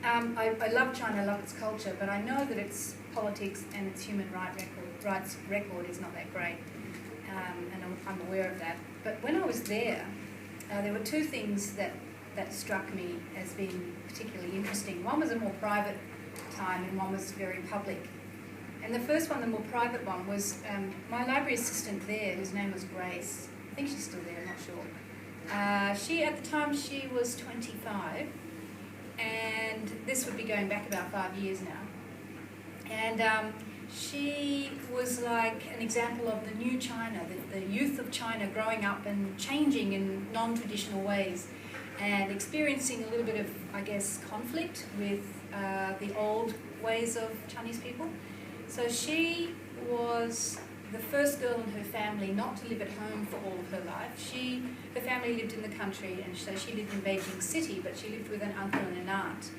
I love China, I love its culture, but I know that its politics and its human rights record is not that great, and I'm aware of that. But when I was there were two things that struck me as being particularly interesting. One was a more private time and one was very public. And the first one, the more private one, was my library assistant there, whose name was Grace. I think she's still there, I'm not sure. She, at the time, she was 25, and this would be going back about 5 years now. And she was like an example of the new China, the youth of China growing up and changing in non-traditional ways and experiencing a little bit of, I guess, conflict with the old ways of Chinese people. So she was the first girl in her family not to live at home for all of her life. Her family lived in the country, and so she lived in Beijing City, but she lived with an uncle and an aunt.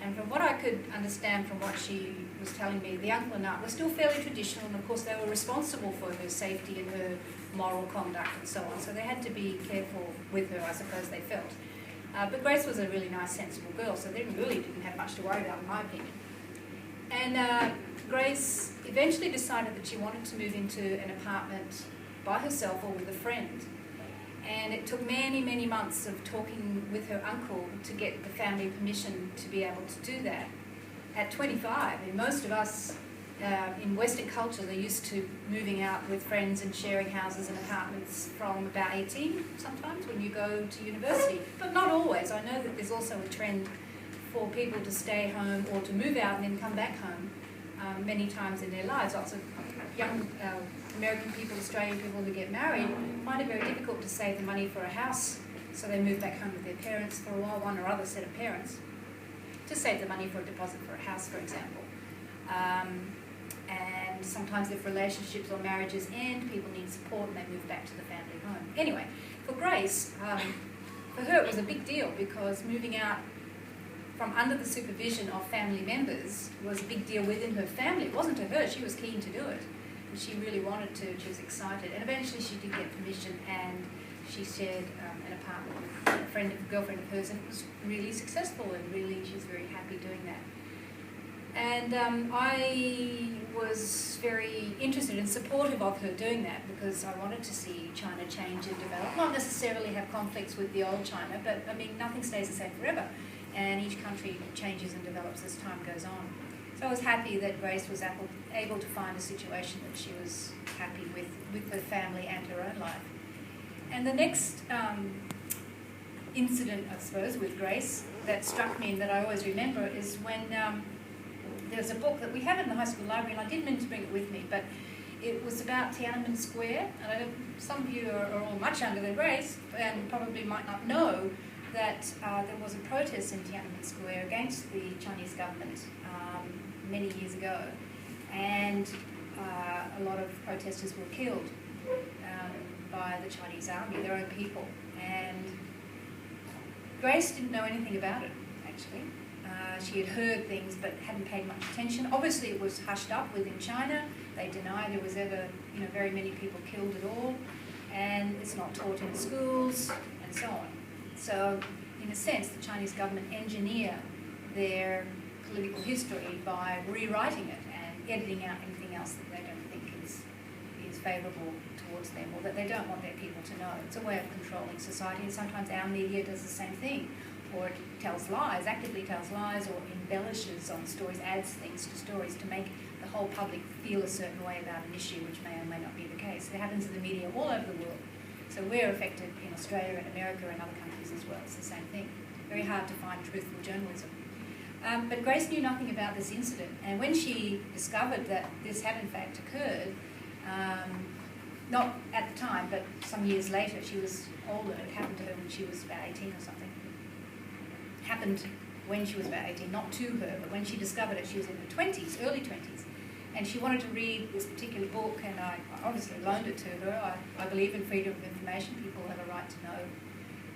And from what I could understand from what she was telling me, the uncle and aunt were still fairly traditional, and of course they were responsible for her safety and her moral conduct and so on. So they had to be careful with her, I suppose they felt. But Grace was a really nice, sensible girl, so they really didn't have much to worry about, in my opinion. And Grace eventually decided that she wanted to move into an apartment by herself or with a friend. And it took many, many months of talking with her uncle to get the family permission to be able to do that. At 25, I mean, most of us in Western culture, they're used to moving out with friends and sharing houses and apartments from about 18 sometimes when you go to university, but not always. I know that there's also a trend for people to stay home or to move out and then come back home many times in their lives. Lots of young American people, Australian people who get married find it very difficult to save the money for a house, so they move back home with their parents for a while, one or other set of parents, to save the money for a deposit for a house, for example. And sometimes if relationships or marriages end, people need support and they move back to the family home. Anyway, for Grace, for her it was a big deal because moving out from under the supervision of family members was a big deal within her family. It wasn't to her, she was keen to do it. And she really wanted to, she was excited. And eventually she did get permission and she shared an apartment with a girlfriend of hers, and it was really successful and really she was very happy doing that. And I was very interested and supportive of her doing that because I wanted to see China change and develop, not necessarily have conflicts with the old China, but I mean nothing stays the same forever, and each country changes and develops as time goes on. So I was happy that Grace was able to find a situation that she was happy with her family and her own life. And the next incident, I suppose, with Grace that struck me and that I always remember is when there's a book that we have in the high school library, and I did mean to bring it with me, but it was about Tiananmen Square. And some of you are all much younger than Grace and probably might not know that there was a protest in Tiananmen Square against the Chinese government many years ago, and a lot of protesters were killed by the Chinese army, their own people. And Grace didn't know anything about it, actually. She had heard things but hadn't paid much attention. Obviously it was hushed up within China. They deny there was ever very many people killed at all, and it's not taught in schools and so on. So in a sense the Chinese government engineer their political history by rewriting it and editing out anything else that they don't think is favourable towards them or that they don't want their people to know. It's a way of controlling society, and sometimes our media does the same thing. Or it tells lies, actively tells lies, or embellishes on stories, adds things to stories to make the whole public feel a certain way about an issue, which may or may not be the case. It happens in the media all over the world. So we're affected in Australia and America and other countries as well. It's the same thing. Very hard to find truthful journalism. But Grace knew nothing about this incident, and when she discovered that this had in fact occurred, not at the time, but some years later, she was older. It happened to her when she was about 18 or something. Happened when she was about 18, not to her, but when she discovered it, she was in her 20s, early 20s, and she wanted to read this particular book, and I obviously loaned it to her. I believe in freedom of information. People have a right to know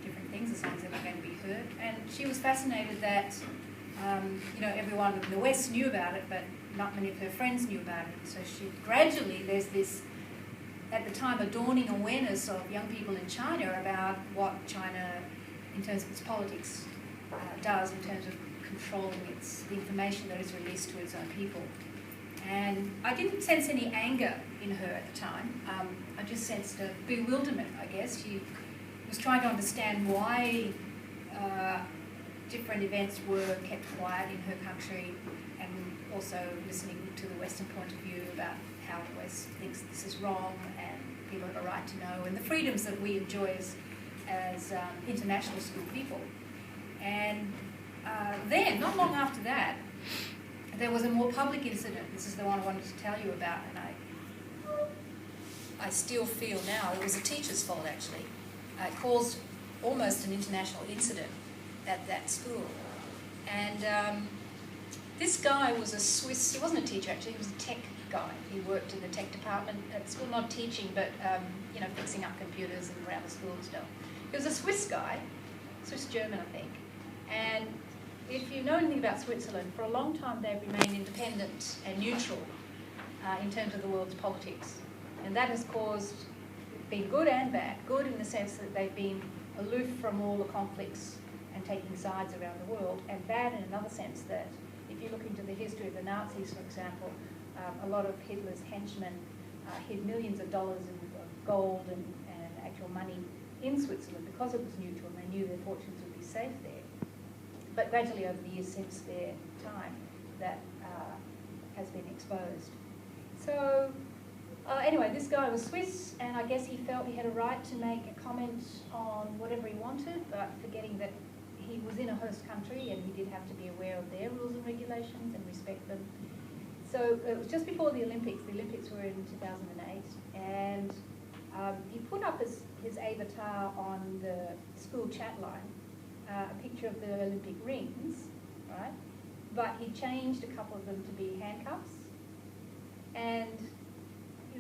different things as long as they're not going to be heard. And she was fascinated that everyone in the West knew about it, but not many of her friends knew about it. So she gradually, there's this, at the time, a dawning awareness of young people in China about what China, in terms of its politics, does in terms of controlling the information that is released to its own people. And I didn't sense any anger in her at the time. I just sensed a bewilderment, I guess. She was trying to understand why different events were kept quiet in her country, and also listening to the Western point of view about how the West thinks this is wrong and people have a right to know, and the freedoms that we enjoy as international school people. And then, not long after that, there was a more public incident. This is the one I wanted to tell you about, and I still feel now it was a teacher's fault, actually. It caused almost an international incident at that school. And this guy was a Swiss, he wasn't a teacher actually, he was a tech guy. He worked in the tech department at school, not teaching, but you know, fixing up computers and around the school and stuff. He was a Swiss guy, Swiss-German I think. And if you know anything about Switzerland, for a long time they've remained independent and neutral in terms of the world's politics. And that has caused, been good and bad. Good in the sense that they've been aloof from all the conflicts and taking sides around the world, and bad in another sense that if you look into the history of the Nazis, for example, a lot of Hitler's henchmen hid millions of dollars of gold and actual money in Switzerland because it was neutral and they knew their fortunes would be safe there. But gradually over the years since their time, that has been exposed. So anyway, this guy was Swiss, and I guess he felt he had a right to make a comment on whatever he wanted, but forgetting that he was in a host country and he did have to be aware of their rules and regulations and respect them. So it was just before the Olympics. The Olympics were in 2008, and he put up his avatar on the school chat line, a picture of the Olympic rings, right? But he changed a couple of them to be handcuffs, and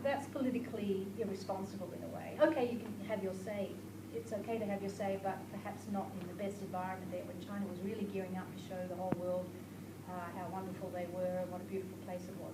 that's politically irresponsible in a way. Okay, you can have your say. It's okay to have your say, but perhaps not in the best environment there when China was really gearing up to show the whole world how wonderful they were and what a beautiful place it was.